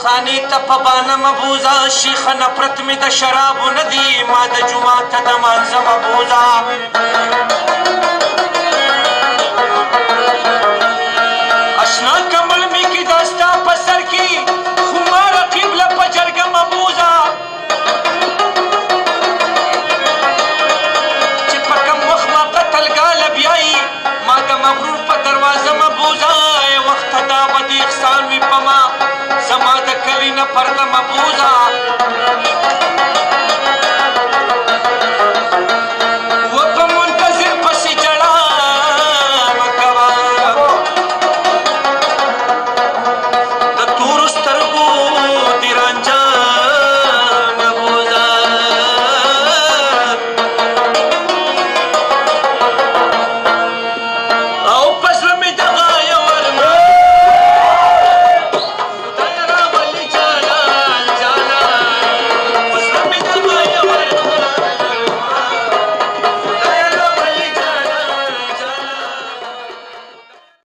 خانې ته په بانه مه بوځه شیخه نفرت مې د شرابو نه دي ما د جومات ته د مانځه مه بوځه اشنا کمل مې کې دا ستا په سر کې خو ما رقیب له په جرګه مه بوځه چې په کم وخت ما قتلګاله بیایي ما د مغرور په دروازه مه بوځه وخته دا به د احسان وي په ما زما د کلي نه پرده مه